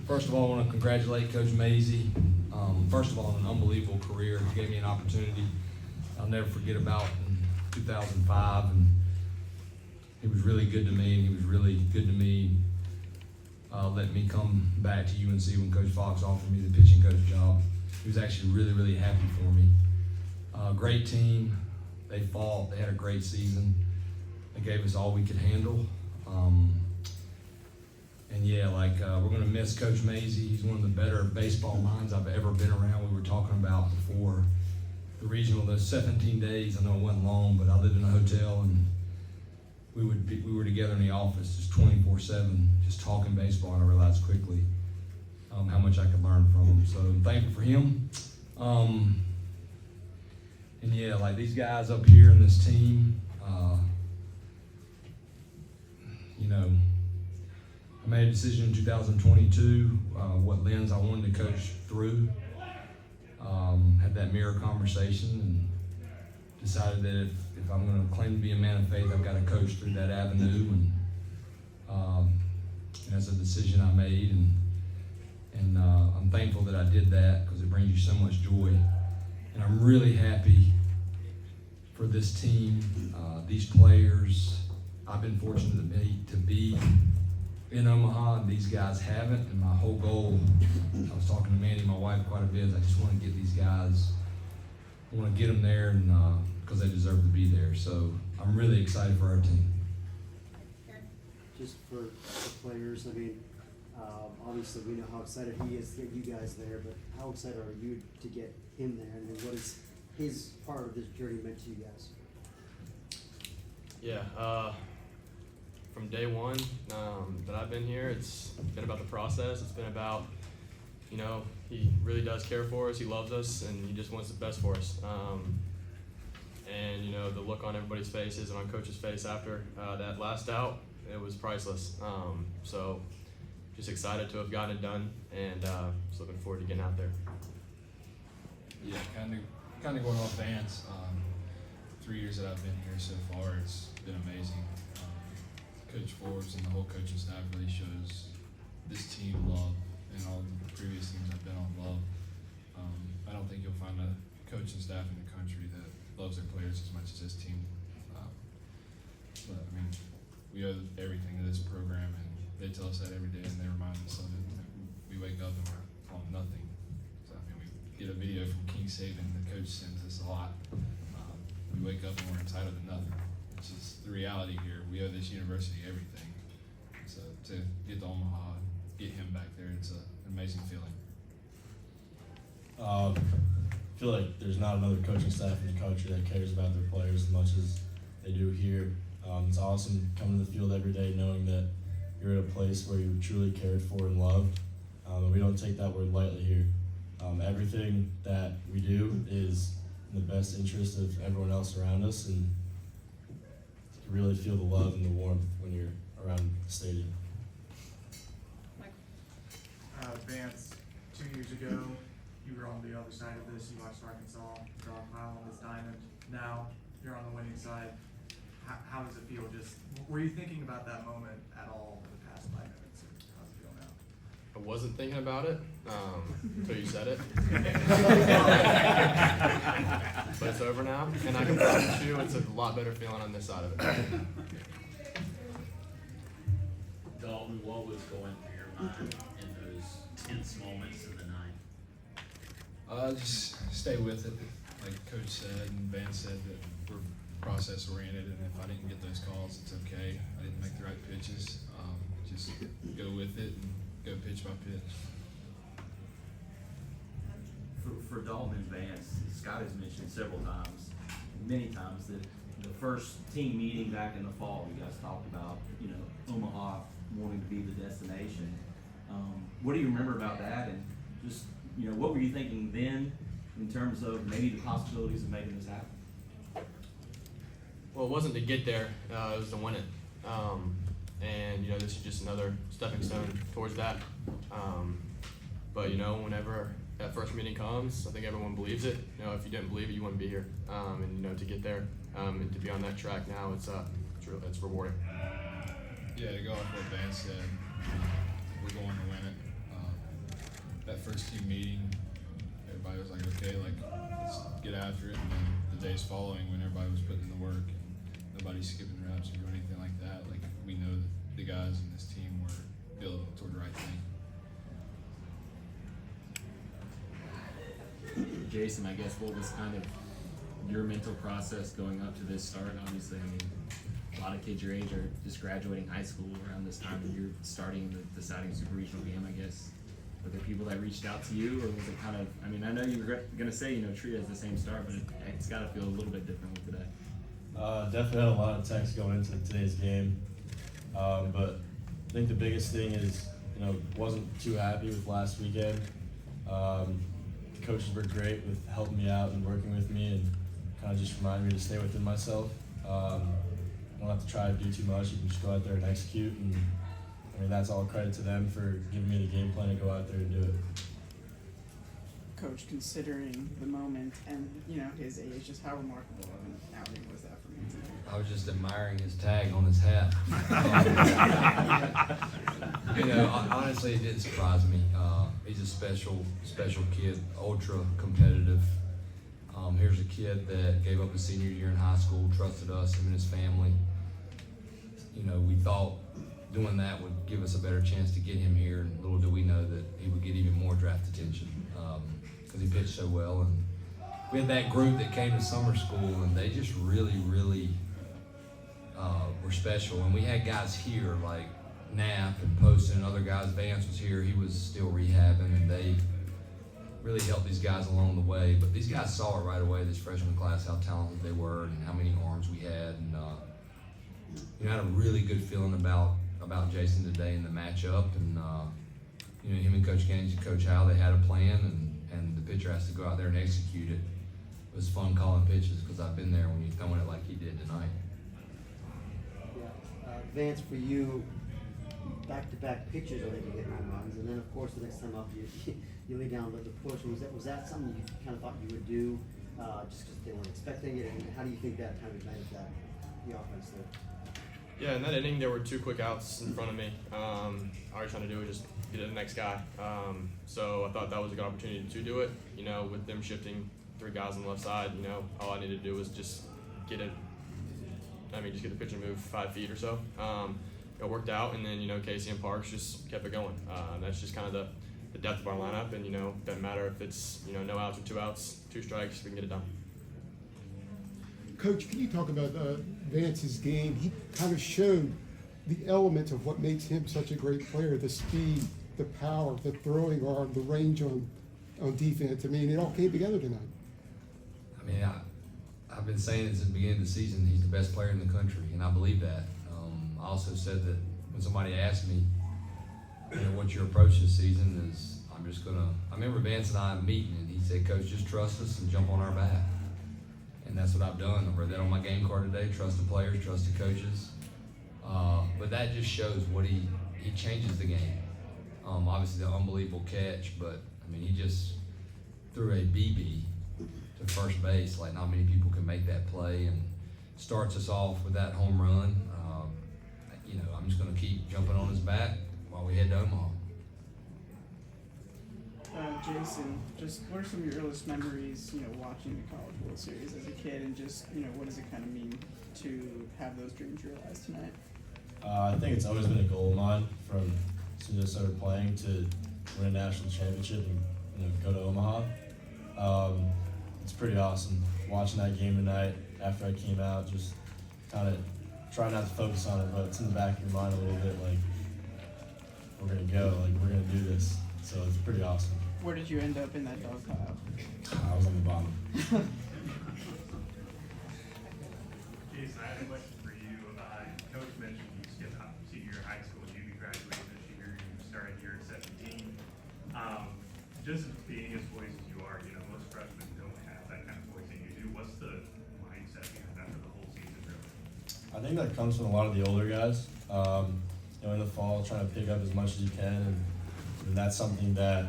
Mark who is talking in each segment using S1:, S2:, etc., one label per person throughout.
S1: First of all, I want to congratulate Coach Maisie. First of all, on an unbelievable career. He gave me an opportunity I'll never forget about in 2005, and he was really good to me, and he was really good to me letting me come back to UNC when Coach Fox offered me the pitching coach job. He was actually really, really happy for me. Great team. They fought. They had a great season. They gave us all we could handle. And yeah, we're going to miss Coach Maisie. He's one of the better baseball minds I've ever been around. We were talking about before the regional, those 17 days. I know it wasn't long, but I lived in a hotel, and we were together in the office just 24/7, just talking baseball. And I realized quickly how much I could learn from him. So I'm thankful for him. And yeah, these guys up here in this team, I made a decision in 2022 what lens I wanted to coach through. Had that mirror conversation and decided that if I'm going to claim to be a man of faith, I've got to coach through that avenue. And that's a decision I made, and I'm thankful that I did that because it brings you so much joy. And I'm really happy for this team, these players. I've been fortunate to be in Omaha, and these guys haven't. And my whole goal, I was talking to Mandy, my wife, quite a bit, is I just want to get these guys, I want to get them there, and because they deserve to be there. So I'm really excited for our team.
S2: Just for the players, I mean, obviously we know how excited he is to get you guys there, but how excited are you to get him there, and then what is his part of this journey meant to you guys?
S3: Yeah, from day one that I've been here, it's been about the process. It's been about, he really does care for us. He loves us, and he just wants the best for us. And the look on everybody's faces and on Coach's face after that last out, it was priceless. So just excited to have gotten it done, and just looking forward to getting out there.
S4: Yeah, kind of going off Vance. 3 years that I've been here so far, it's been amazing. Coach Forbes and the whole coaching staff really shows this team love, and all the previous teams I've been on love. I don't think you'll find a coaching staff in the country that loves their players as much as this team. But I mean, we owe everything to this program, and they tell us that every day, and they remind us of it. We wake up and we're on nothing. So I mean, we get a video from King Saban, the coach sends us a lot. We wake up and we're entitled to nothing, which is the reality here. We owe this university everything. So to get to Omaha, get him back there, it's an amazing feeling.
S5: I feel like there's not another coaching staff in the country that cares about their players as much as they do here. It's awesome coming to the field every day knowing that you're at a place where you're truly cared for and loved. And we don't take that word lightly here. Everything that we do is in the best interest of everyone else around us, and you really feel the love and the warmth when you're around the stadium.
S6: Vance, 2 years ago, you were on the other side of this. You watched Arkansas draw a pile on this diamond. Now you're on the winning side. How does it feel? Were you thinking about that moment at all in the past 5 minutes? How's it feel now?
S3: I wasn't thinking about it until you said it. But it's over now, and I can promise you it's a lot better feeling on this side of it.
S7: Dalton, what was going through your mind in those tense moments of the night?
S4: Just stay with it. Like Coach said and Van said, that we're process oriented, and if I didn't get those calls, it's okay. I didn't make the right pitches. Just go with it and go pitch by pitch.
S7: For Dalton and Vance, Scott has mentioned several times, many times, that the first team meeting back in the fall, you guys talked about, Omaha wanting to be the destination. What do you remember about that? And just, what were you thinking then in terms of maybe the possibilities of making this happen?
S3: Well, it wasn't to get there, it was to win it. And this is just another stepping stone towards that. But whenever that first meeting comes, I think everyone believes it. If you didn't believe it, you wouldn't be here. And to get there, and to be on that track now, it's rewarding.
S4: Yeah, to go off what Van said, we're going to win it. team meeting, everybody was like, okay, like, let's get after it. And then the days following, when everybody was putting in the work and nobody's skipping reps or doing anything like that, like, we know that the guys in this team were building toward the right thing.
S8: Jason, I guess what was kind of your mental process going up to this start? Obviously, I mean, a lot of kids your age are just graduating high school around this time, and you're starting the deciding super regional game, I guess. Were there people that reached out to you, or was it kind of, I mean, I know you were going to say, you know, treat it as the same start, but it's got to feel a little bit different with today.
S5: Definitely had a lot of texts going into today's game. But I think the biggest thing is, you know, wasn't too happy with last weekend. The coaches were great with helping me out and working with me and kind of just reminding me to stay within myself. You don't have to try to do too much. You can just go out there and execute. And I mean, that's all credit to them for giving me the game plan to go out there and do it.
S9: Coach, considering the moment and, you know, his age, just how remarkable of an outing was that for him today?
S1: I was just admiring his tag on his hat. You know, honestly, it didn't surprise me. He's a special kid, ultra competitive. Here's a kid that gave up his senior year in high school, trusted us, him and his family. You know, we thought doing that would give us a better chance to get him here, and little did we know that he would get even more draft attention because he pitched so well. And we had that group that came to summer school, and they just really were special. And we had guys here like Knapp and Poston and other guys. Vance was here; he was still rehabbing, and they really helped these guys along the way. But these guys saw it right away, this freshman class, how talented they were and how many arms we had. And you know, I had a really good feeling about Jason today in the matchup. And you know, him and Coach Gaines and Coach Howe, they had a plan, and the pitcher has to go out there and execute it. It was fun calling pitches because I've been there when you're throwing it like he did tonight.
S2: Yeah. Vance, for you, back-to-back pitchers are able to hit home runs, and then of course the next time up you lay down the push. Was that something you kind of thought you would do just because they weren't expecting it? And how do you think that kind of ignited the offense there?
S3: Yeah, in that inning, there were 2 quick outs in front of me. All I was trying to do was just get to the next guy. So I thought that was a good opportunity to do it. You know, with them shifting 3 guys on the left side, you know, all I needed to do was just get the pitcher to move 5 feet or so. It worked out, and then, you know, Casey and Parks just kept it going. That's just kind of the depth of our lineup, and, you know, doesn't matter if it's, you know, no outs or 2 outs, 2 strikes, we can get it done.
S10: Coach, can you talk about Vance's game? He kind of showed the element of what makes him such a great player, the speed, the power, the throwing arm, the range on defense. I mean, it all came together tonight.
S1: I mean, I've been saying since the beginning of the season, he's the best player in the country, and I believe that. I also said that when somebody asked me, you know, what's your approach this season, is I remember Vance and I meeting, and he said, Coach, just trust us and jump on our back. And that's what I've done. I've read that on my game card today. Trust the players, trust the coaches. But that just shows what he changes the game. Obviously the unbelievable catch, but I mean, he just threw a BB to first base like not many people can make that play, and starts us off with that home run. You know, I'm just going to keep jumping on his back while we head to Omaha.
S9: Jason, just what are some of your earliest memories, you know, watching the College World Series as a kid, and just, you know, what does it kind of mean to have those dreams realized tonight?
S5: I think it's always been a goal of mine from as soon as I started playing to win a national championship and, you know, go to Omaha. It's pretty awesome watching that game tonight after I came out, just kind of try not to focus on it, but it's in the back of your mind a little bit, like, we're going to go, like, we're going to do this. So it's pretty awesome.
S9: Where did you end up in that dog pile?
S5: I was on the bottom.
S11: Jason, I have a question for you. Coach mentioned you skipped senior year of high school, you graduated this year, you started here at 17. Just being as poised as you are, you know, most freshmen don't have that kind of voice that you do. What's the mindset behind that for the whole season, really?
S5: I think that comes from a lot of the older guys. You know, in the fall, trying to pick up as much as you can, and that's something that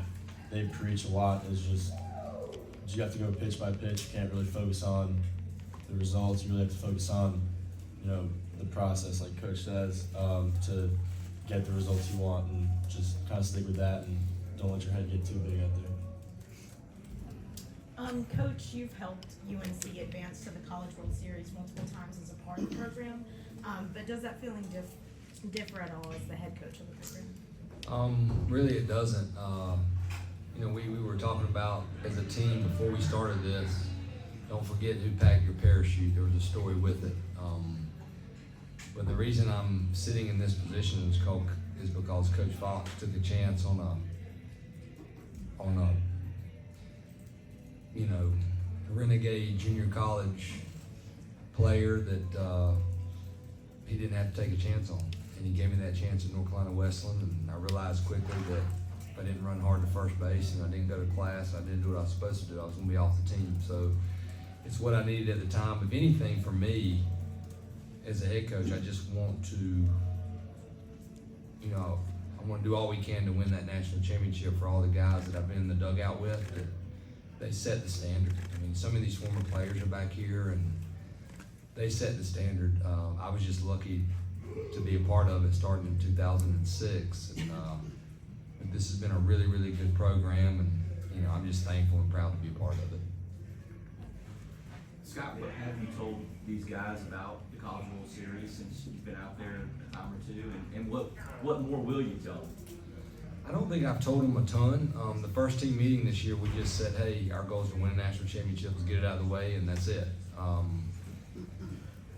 S5: they preach a lot. Is just you have to go pitch by pitch. You can't really focus on the results. You really have to focus on, you know, the process, like Coach says, to get the results you want, and just kind of stick with that and don't let your head get too big out there.
S12: Coach, you've helped UNC advance to the College World Series multiple times as a part of the program, but does that feeling differ at all as the head coach of the program?
S1: Really it doesn't. You know, we were talking about as a team before we started this, don't forget who packed your parachute. There was a story with it. But the reason I'm sitting in this position is because Coach Fox took a chance on a you know, renegade junior college player that he didn't have to take a chance on. And he gave me that chance at North Carolina Westland, and I realized quickly that if I didn't run hard to first base and I didn't go to class, I didn't do what I was supposed to do, I was gonna be off the team. So it's what I needed at the time. If anything, for me, as a head coach, I just want to, you know, I want to do all we can to win that national championship for all the guys that I've been in the dugout with, that they set the standard. I mean, some of these former players are back here and they set the standard. I was just lucky to be a part of it starting in 2006. And this has been a really, really good program, and you know, I'm just thankful and proud to be a part of it.
S7: Scott, what have you told these guys about the College World Series since you've been out there a time or two, and what more will you tell them?
S1: I don't think I've told them a ton. The first team meeting this year, we just said, hey, our goal is to win a national championship, let's get it out of the way, and that's it.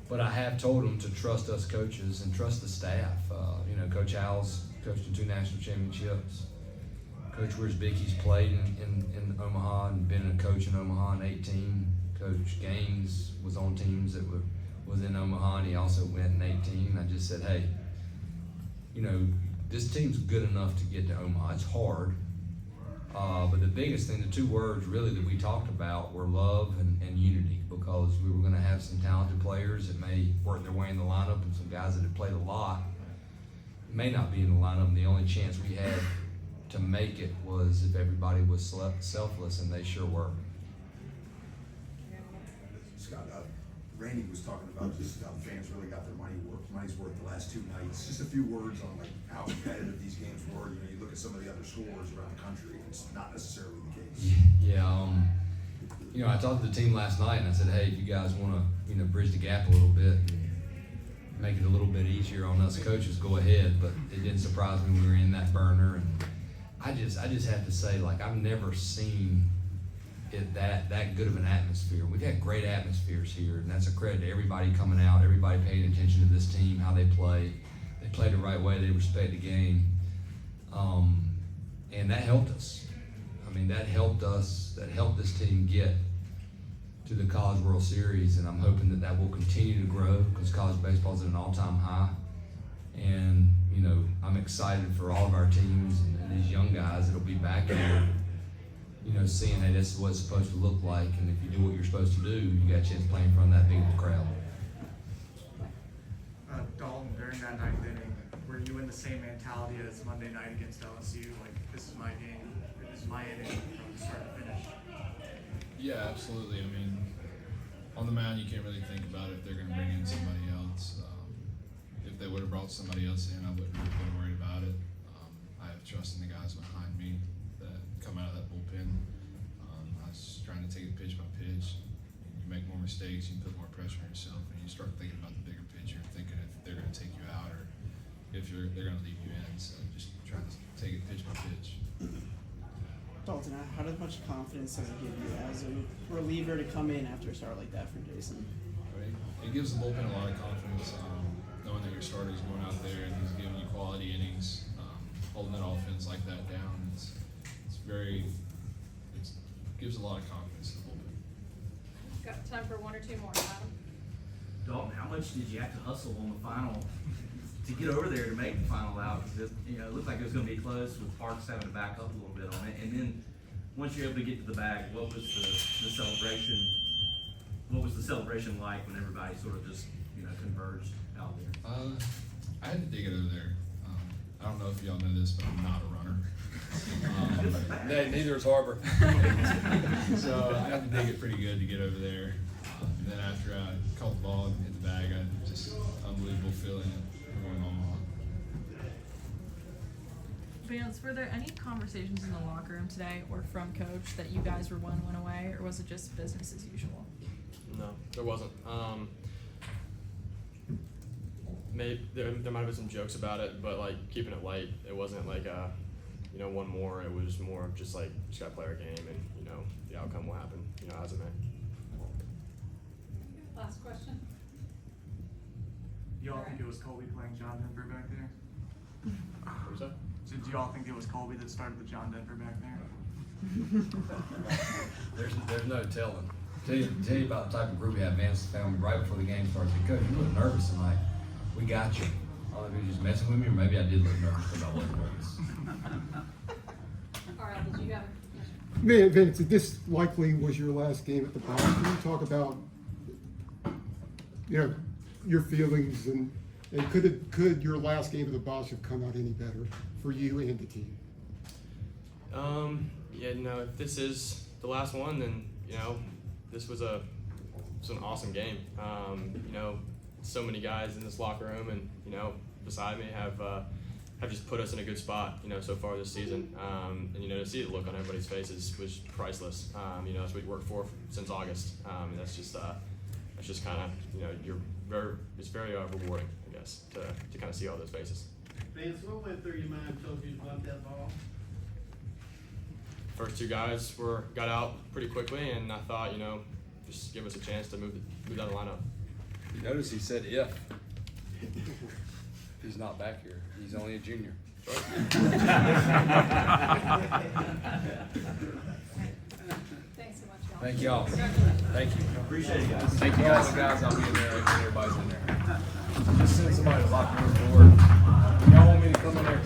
S1: But I have told them to trust us coaches and trust the staff. You know, Coach Howell's coached in 2 national championships. Coach Wiersbicki's played in Omaha and been a coach in Omaha in 18. Coach Gaines was on teams that was in Omaha, and he also went in 18. I just said, hey, you know, this team's good enough to get to Omaha. It's hard, but the biggest thing, the 2 words really that we talked about were love and unity, because we were going to have some talented players that may work their way in the lineup, and some guys that have played a lot may not be in the lineup. And the only chance we had to make it was if everybody was selfless, and they sure were.
S13: Scott, Randy was talking about just how the fans really got their money's worth the last 2 nights. Just a few words on like how competitive these games were. You know, you look at some of the other scores around the country, and it's not necessarily the case.
S1: Yeah, you know, I talked to the team last night, and I said, hey, if you guys want to, you know, bridge the gap a little bit and make it a little bit easier on us coaches, go ahead. But it didn't surprise me we were in that burner, and I just have to say, like, I've never seen it that good of an atmosphere. We've had great atmospheres here, and that's a credit to everybody coming out, everybody paying attention to this team, how they play. They play the right way, they respect the game. And that helped us. I mean, that helped this team get to the College World Series, and I'm hoping that will continue to grow, because college baseball's at an all-time high. And, you know, I'm excited for all of our teams and these young guys that'll be back here, you know, seeing that this is what it's supposed to look like, and if you do what you're supposed to do, you got a chance to play in front of that big of a crowd.
S6: Dalton, during that 9th inning, were you in the same mentality as Monday night against LSU? Like, this is my game, this is my inning from start to finish?
S4: Yeah, absolutely. I mean, on the mound, you can't really think about it if they're going to bring in somebody else. If they would have brought somebody else in, I wouldn't have been worried about it. I have trust in the guys behind me that come out of that bullpen. I was trying to take it pitch by pitch. You make more mistakes, you put more pressure on yourself, and you start thinking about the bigger picture, thinking if they're going to take you out or if they're going to leave you in. So just trying to take it pitch by pitch.
S9: Dalton, how much confidence does it give you as a reliever to come in after a start like that for Jason?
S4: Right. It gives the bullpen a lot of confidence, knowing that your starter is going out there and he's giving you quality innings, holding that offense like that down. It gives a lot of confidence to the bullpen.
S12: Got time for 1 or 2 more, Adam.
S7: Dalton, how much did you have to hustle on the final to get over there to make the final out? Because it looked like it was going to be close, with Parks having to back up a little bit on it. And then once you're able to get to the bag, what was the celebration? What was the celebration like when everybody sort of just converged out there?
S4: I had to dig it over there. I don't know if y'all know this, but I'm not a runner. Neither is Harbor. So I had to dig it pretty good to get over there. And then after I caught the ball and hit the bag, I just unbelievable feeling of going Omaha.
S14: Vance, were there any conversations in the locker room today or from coach that you guys were 1 win away, or was it just business as usual?
S3: No, there wasn't. Maybe there might have been some jokes about it, but like keeping it light. It wasn't like one more. It was more of just like just gotta play our game, and the outcome will happen. As it may.
S15: Last question.
S6: Do y'all think it was Colby playing John Denver back there?
S3: What was that?
S6: So do y'all think it was Colby that started with John Denver back there?
S1: There's no telling. Tell you about the type of group we had. Vance found me right before the game started. Said, Coach, you look nervous tonight. We got you. I don't know if he was just messing with me, or maybe I did look nervous because I wasn't nervous.
S15: All right, did you have a question?
S10: Man, Vince, this likely was your last game at the Bosch. Can you talk about, your feelings and could your last game at the Bosch have come out any better for you and the team?
S3: If this is the last one, then this was an awesome game. So many guys in this locker room and beside me have just put us in a good spot so far this season. And to see the look on everybody's faces was priceless. That's what we worked for since August. That's just kind of it's very rewarding, I guess, to kind of see all those faces.
S16: Vance, what went through your mind told you to bunt that ball?
S3: First two guys got out pretty quickly, and I thought just give us a chance to move down the lineup.
S1: You notice he said if. He's not back here. He's only a junior.
S15: Thanks so much, y'all.
S1: Thank y'all. Thank you.
S7: Appreciate it, guys.
S1: Thank you guys. Guys, I'll be in there. Everybody's in there. Just send somebody to lock the door. Y'all want me to come in there?